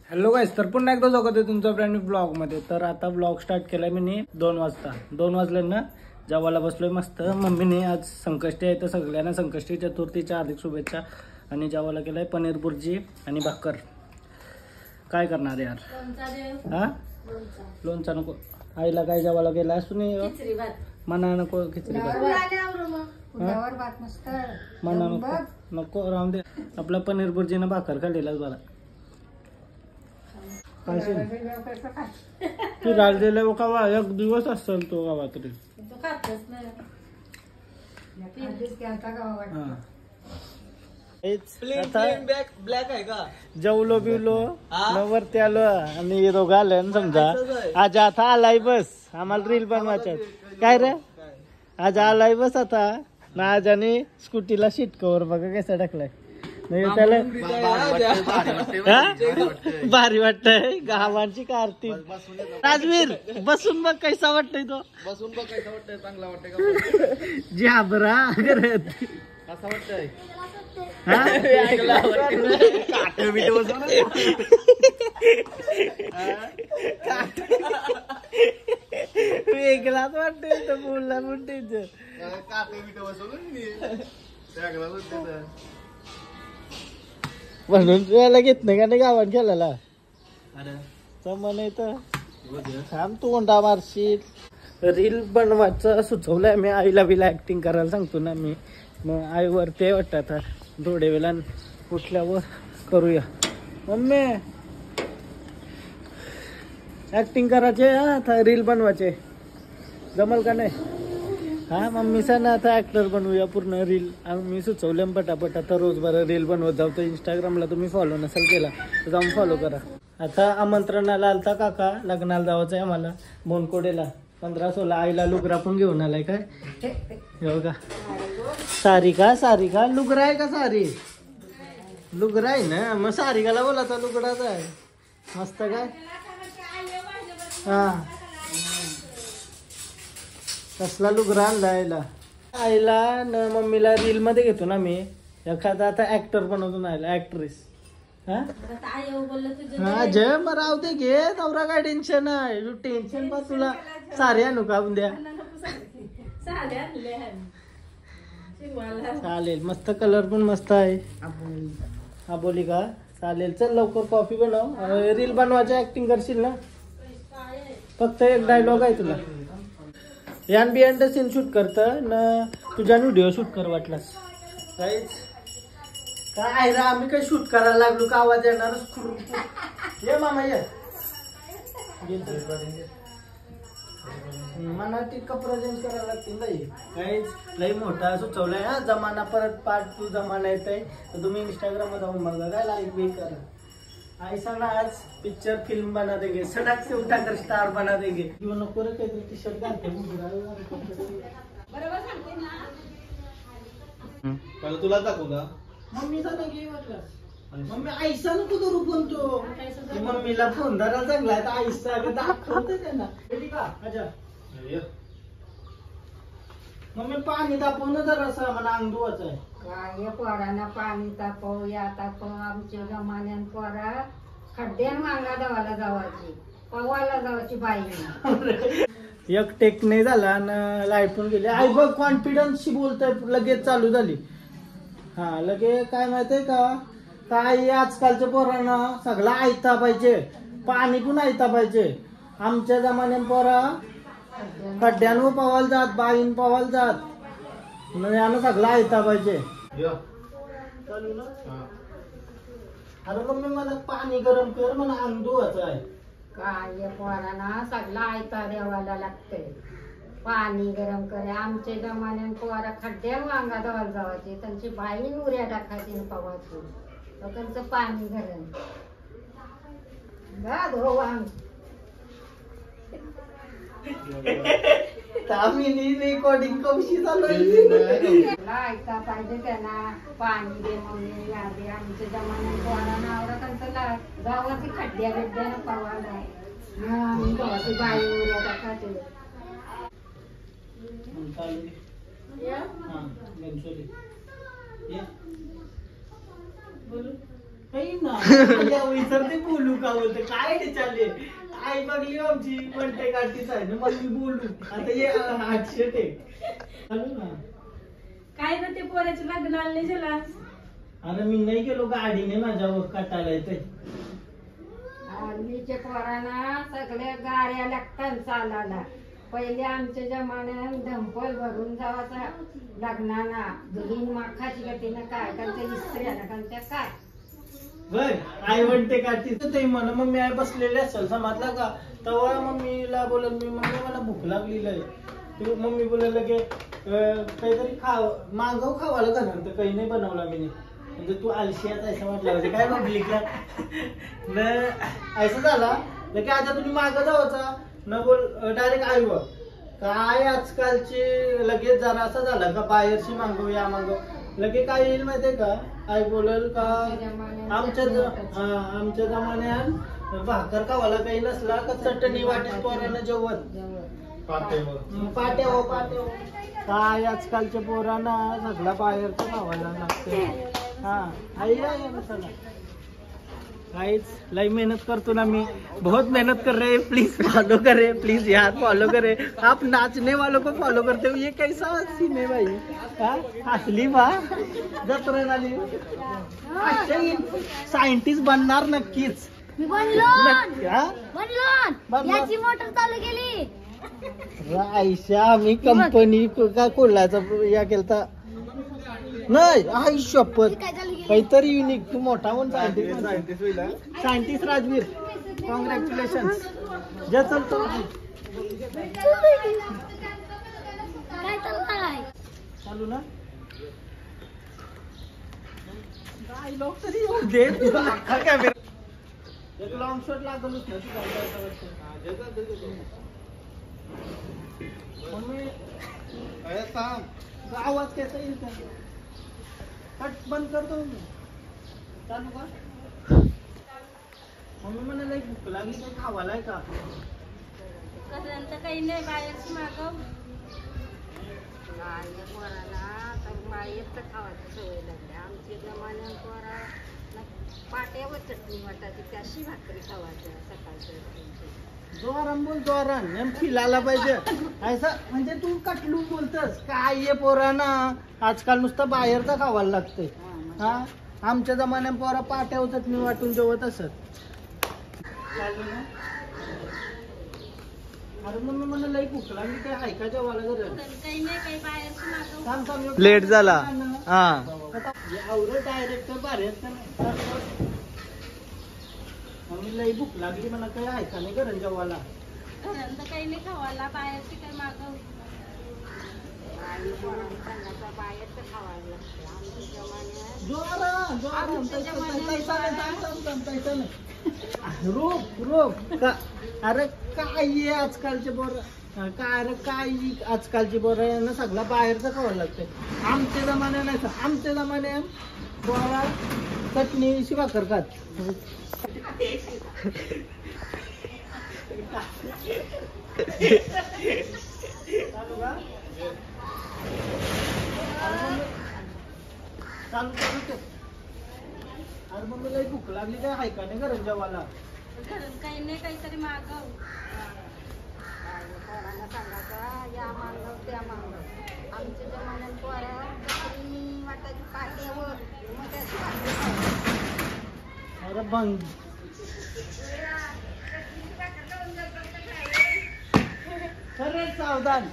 Hello गाईस, तर पुन्हा एकदा स्वागत आहे तुमचा ब्रँड न्यू ब्लॉगमध्ये. तर आता ब्लॉग स्टार्ट केला मी 2 वाजता. 2 वाजल्यानं जेवायला बसलोय मस्त. मम्मीने आज संकष्टी आहे तर सगळ्यांना संकष्टी चतुर्थीच्या हार्दिक शुभेच्छा. आणि जेवायला केलाय पनीर बुर्जी आणि भाकर. काय करणार यार? हा, लोणचा नको. आईला काय जेवायला गेला असू नाही मना नको खिचडी मना नको राहून दे. आपला पनीर बुर्जीनं भाकर खाल्लेलाच बरा. तू राहिलेला का एक दिवस असेल तो गावात तरी. ब्लॅक आहे का? जेवलो बिवलो वरती आलो आणि दोघं आलं समजा. आज आता आलाय बस. आम्हाला रील बनवायच्या. काय रे आज आलाय बस आता ना. आज आणि स्कूटीला सीट कवर बघा कसा टाकलाय. नाही त्याला भारी वाटतंय. गावांची कारती. राजवीर बसून बघ कैसा वाटतंय तो. बसून बघ कैसा वाटतंय. चांगला वाटतंय का? जी हा बरा करत कसं वाटतंय? वेगळाच वाटतंय. बोलला म्हणते म्हणून तुला घेत नाही का नाही गावात खेळायला. मन येतं थांब तू कोणता मारशील. रील बनवायचं सुचवलंय मी आईला. बिला ऍक्टिंग करायला सांगतो ना मी. मग आईवर ते वाटतं आता थोड्या वेळा उठल्यावर करूया. मम्मी ऍक्टिंग करायचे हा, रील बनवायचे जमल का नाही? हा मम्मी ना आता ऍक्टर बनवूया पूर्ण रील. मी सुचवलं पटापट. आता रोज बरं रील बनवत जाऊ. तर इंस्टाग्रामला तुम्ही फॉलो नसेल केला तर जाऊन फॉलो करा. आता आमंत्रणाला आलता काका. लग्नाला जायचं आहे आम्हाला बोनकोडेला 15-16. आईला लुगरा पण घेऊन आलाय. काय हो का? सारी का लुगरा आहे का? सारी लुगरा आहे ना. मग सारिकाला बोलायचा लुगडाच आहे मस्त. काय हा कसला लुगरा आणला आईला न मम्मीला रील मध्ये घेतो ना मी. एखादा आता ऍक्टर बनवतो ना आईला. ऍक्ट्रेस हा जय मग राव दे घे. नवरा काय टेन्शन आहे. तू टेन्शन पा तुला सारे आणू का उद्या. चालेल मस्त. कलर पण मस्त आहे. आबोली का? चालेल चल लवकर कॉफी बनव. रील बनवायची ऍक्टिंग करशील ना. फक्त एक डायलॉग आहे तुला. यान बिहाइंड द सीन शूट करत ना. तुझ्या व्हिडिओ शूट कर वाटलास. काय रे आम्ही काही शूट करायला लागलो का आवाज येणार. ये मामा ये. मला ती कपडा चेंज करायला लागतील बाई. काहीच लई मोठा सुचवलाय हा. जमाना परत पार्ट 2 जमाना येत आहे. तर तुम्ही इंस्टाग्राम वर जाऊन बघा. काय लाईक बी करा. ऐसा ना आज पिक्चर फिल्म बना देंगे. सड़क से उठाकर स्टार बना देंगे. नको रे काहीतरी टी शर्ट घालते. तुला दाखवू का? मम्मीचा नाही मम्मी आईसा नको करू पण तो. मम्मीला फोन धरायला चांगला तर आईसा दाखवते त्यांना. मम्मी पाणी तापव ना जरासं. मला अंग धुवायचं आहे. काय पोरांना पाणी तापव या तापव. आमच्या जमान्यात पोरा खड्ड्यान मांगा दवाला जावायची. पवायला जावायची बाई. एक टेक नाही झाला आणि लाईट पण गेली. आई बघ कॉन्फिडन्सशी बोलताय लगेच चालू झाली. हा लगे काय माहितीये का? काय आजकालच्या पोरांना सगळं ऐकता पाहिजे. पाणी पण ऐकता पाहिजे. आमच्या जमान्यात पोरा खड्ड्यानं पवायला जात. बाईन पवायला जात. यानं सगळं ऐकता पाहिजे. चालू ना. अरे मम्मी मला पाणी गरम कर. मला अंग धुवायचं आहे. काय पोरांना सगळं आयता देवाला लागतंय. पाणी गरम करे. आमच्या जमान्यात पोरा खड्ड्यान वांगा दवाला जावायचे. त्यांची बाई उऱ्या टाकायची पवायची. त्यांचं पाणी गरम धो वांग. रेकॉर्डिंग कशी चालू ऐकता पाहिजे त्यांना. पाणी दे मम्मी या दे. आमच्या जमान्यात पोरांना आवडत त्यांचं गावाची खड्ड्या बिड्ड्यानं पवायला. गावाची बाई उऱ्या टाकायची. बोलू काही ना विसरते बोलू का बोलते काय ते चालले आई बघली आमची म्हणते काठीच आहे ना मग मी बोलू आता ये 800 ते चालू ना काय ना ते पोराचे लग्न आले झाला. अरे मी नाही गेलो गाडीने माझ्यावर काटायला येते हल्लीच्या पोरांना सगळ्या गाड्या लागतात चालायला. पहिले आमच्या जमान्यात धंपल भरून जावाचा लग्नाला दुहीन माखाची गतीनं काय त्यांच्या इस्त्र्याला त्यांच्या काय बर आई म्हणते काठीच ते म्हणा मग मी आई बसलेले असेल समजला का तेव्हा मम्मीला बोलत मी मम्मी मला भूक लागलेली आहे. तू मम्मी बोलायला की काहीतरी मागव खावाला का नंतर काही नाही बनवला मी म्हणजे तू आलशियाच असं म्हटलं म्हणजे काय बघली का असं झाला की आता तुम्ही मागं जावाचा न बोल डायरेक्ट आईवर काय आजकालची लगेच जरा असं झालं का बाहेरची मागव या मागव लगे काय येईल माहितीये का आई बोलेल का आमच्या जमान्यात भाकर खावाला काही नसला का चटणी वाटेल पोरांना जेवत पाट्या काय आजकालच्या पोरांना सगळा बाहेरचं खावायला लागते. हा आई चला गाइस लाइव मेहनत करतो ना मैं बहुत मेहनत कर रहे हैं प्लीज फॉलो करें प्लीज यार फॉलो करें आप नाचने वालों को फॉलो करते हो ये कैसा सीन है भाई हसली बा जत्रा सायंटिस्ट बनणार नक्कीच मी याची मोटर चालू केली आयशा मी कंपनी का कोल्हाचा या केलता नाही आई शपथ काहीतरी युनिक तू मोठा म्हणून सायंटिस्ट राजवीर कॉंग्रॅच्युलेशन जे चलतो चालू ना लोक तरी दे तुझा अख्खा कॅमेरा एक लॉंग शॉट लागलच ना आवाज कैसा येईल का कट बंद करतो मी चालू का मम्मी म्हणाला भूक लागली काही खावालाय का काही नाही बाहेरची मागव पोराला बाहेरचं खावायची सवय लागली. आमच्या जमान्यात पोरा पाट्यावर चटणी वाटायची त्याशी भाकरी खावायच्या सकाळच्या जोरान बोल जोरान नेम खिलायला पाहिजे ऐसा म्हणजे तू कटलून बोलतस काय ये पोरांना आजकाल नुसतं बाहेरचं खावायला लागतंय. हा आमच्या जमान्यात पोरा पाट्यावर चटणी वाटून जेवत असत. अरे मग मला लई भूक लागली काय ऐका जेवायला काही नाही काही बाहेरची मागव सांग लेट झाला हा एवढं डायरेक्टर बाहेर मम्मी लई भूक लागली मला काही ऐका नाही गरम जेवायला काही नाही खावायला बाहेरची काही मागव बाहेरचं खावायला लागतं आमच्या जमान्यात. रोप अरे काय आहे आजकालचे बोर काय अरे काय आजकालची बोर ना सगळं बाहेरचं खावं लागतंय. आमच्या जमान्यात नाही आमच्या जमान्यात बोरा चटणी शिवा करतात. चालू अरे मग मला भूक लागली काय ऐका नाही गरम जेवायला काही नाही काहीतरी मागव पोरांना सांगायचं या मागव त्या मागव आमच्या जमान्यात पोरा चटणी वाटायची पाट्यावर मग त्याची भाकरी खावायची. अरे भंग खरंच सावधान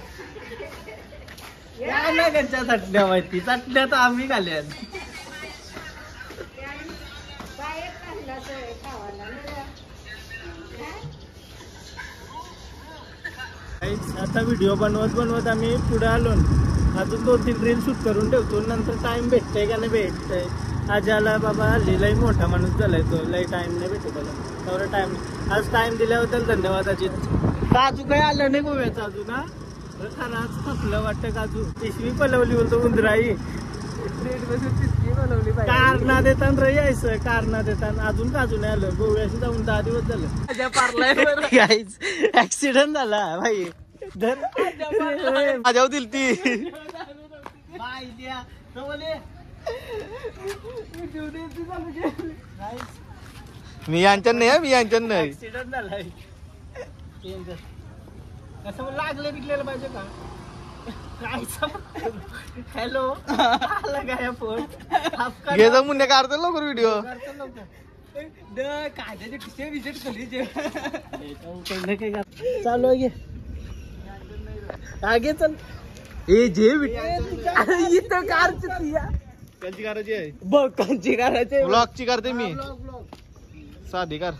या ना घरच्या चटण्या माहिती चटण्या तर आम्ही घाल्यात. बाहेर खाल्ला तर खावायला आता व्हिडिओ बनवत आम्ही पुढे आलो. अजून 2-3 रील शूट करून ठेवतो नंतर टाइम भेटतंय का नाही भेटतंय. आज आला बाबा हल्ली लई मोठा माणूस झालाय तो लई टाइम नाही भेटत त्याला तेवढा टाइम आज टाइम दिल्याबद्दल धन्यवाद अजित. काजू काही आलं नाही गोव्याचं अजून ना खराच थकलं वाटतं काजू पिशवी पलवली बोलतो उंदराई कारणा देताना रही यायचं कारणा देताना अजून काजू नाही आलं. गोव्याशी जाऊन 10 दिवस झालं. ऍक्सिडेंट झाला भाई माझ्यावर दिल ती मी यांच्या नाही मी यांच्या नाही. ऍक्सिडेंट झालाय. असं मग लागले बिकलेलं पाहिजे का? हॅलो आला काय फोन घे जा मुन्ने काढतो लवकर व्हिडिओ. चालू आहे आगे चल. ए जे इथं कार त्यांची करायची आहे. बघ कांची करायचे ब्लॉगची करते मी. साधी कर.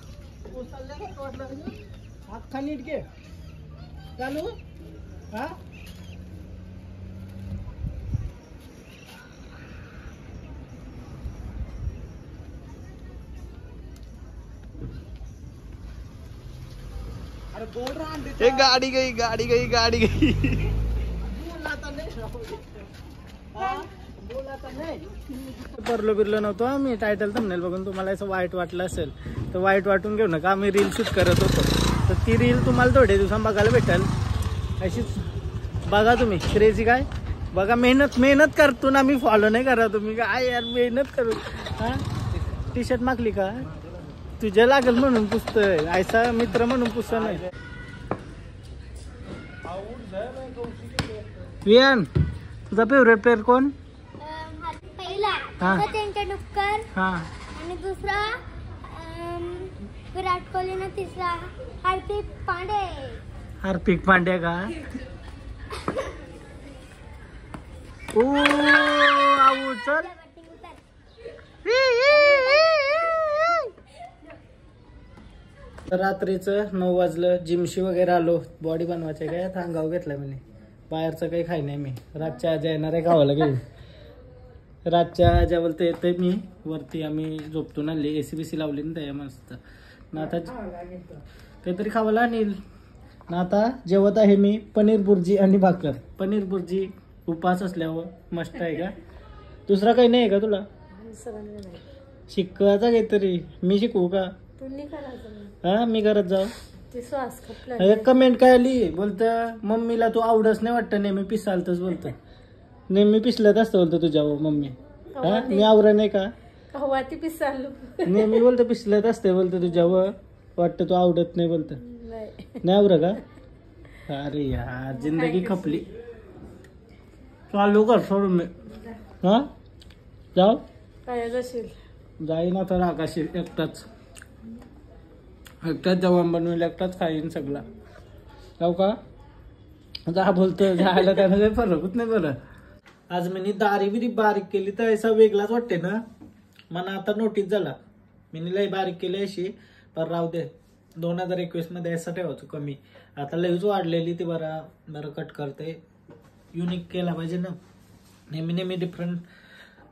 अख्खा नीट घे. चालू हा एक गाडी गई गाडी गई गाडी गई. परलो बिरलो नव्हतो आम्ही. टायटल थंबनेल बघून तुम्हाला असं वाईट वाटलं असेल तर वाईट वाटून घेऊ नका. आम्ही रील शूट करत होतो तर ती रील तुम्हाला थोड्या दिवसांनी बघायला भेटेल. अशीच बघा तुम्ही. क्रेझी काय बघा. मेहनत करतो ना मी. फॉलो नाही करा तुम्ही. काय यार मेहनत करू. हा टी शर्ट मागली का तुझ्या लागेल म्हणून पुसतोय. ऐसा मित्र म्हणून पुसत नाही. वियान तुझा फेवरेट प्लेअर कोण? पहिला हा. सचिन तेंडुलकर हा आणि दुसरा विराट कोहली आणि तिसरा हार्दिक पांडे. हार्दिक पांड्या का? ओ आऊ चल. रात्रीचं 9 वाजलं. जिमशी वगैरे आलो. बॉडी बनवायचं काय थांगाव घेतला मी. बाहेरचं काही खाई नाही मी. रातच्या आजा येणार आहे गावाला घेऊन. रातच्या आजा बोलते येते मी वरती. आम्ही झोपतून आणली. AC लावली ना त्या मस्त ना. आता काहीतरी खावायला आणील ना. आता जेवत आहे मी पनीर बुर्जी आणि भाकर. पनीर बुर्जी उपास असल्यावर मस्त आहे का? दुसरा काही नाही आहे का तुला शिकवायचा काहीतरी? मी शिकवू का? हा मी करत जाऊ. कमेंट काय आली बोलतं मम्मीला तू आवडच नाही वाटतं नेहमी पिसालतच बोलतं. नेहमी पिसलत असतं बोलतं तुझ्यावर मम्मी. हा मी आवरा नाही का? नेहमी बोलतं पिसलत असते बोलतं तुझ्यावर. वाटतं तू आवडत नाही बोलतं. नाही आवरा का? अरे यार जिंदगी खपली. चालू कर सोडून मी. हा जाऊ जाईन आता आकाशी. एकटाच जेवण बनवेल. एकटाच खाईन सगळा. जाऊ का? जा बोलतं जायला त्यानं काही फरकच नाही बरं. आज मी दारी बिरी बारीक केली तर असा वेगळाच वाटते ना. मला आता नोटीस झाला. मी लई बारीक केली अशी. पण राहू दे. 2021 मध्ये असं ठेवायचं कमी. आता लईच वाढलेली ती. बरं कट करते. युनिक केला पाहिजे ना. नेहमी डिफरंट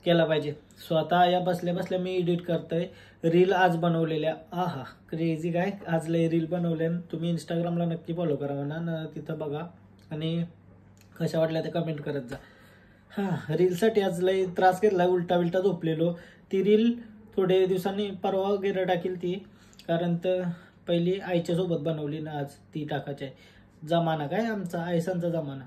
केला पाहिजे. स्वतः या बसल्या बसल्या मी एडिट करतोय. रील आज बनवलेल्या. आहा क्रेझी काय. आज लई रील बनवल्या. तुम्ही इंस्टाग्रामला नक्की फॉलो करा म्हणा. तिथं बघा आणि कशा वाटल्या ते कमेंट करत जा. हा रीलसाठी आज लई त्रास घेतला. उलटा बिलटा झोपलेलो. ती रील थोडे दिवसांनी परवा वगैरे टाकील ती. कारण तर पहिली आईच्या सोबत बनवली ना. आज ती टाकायची आहे. जमाना काय आमचा आयसांचा जमाना.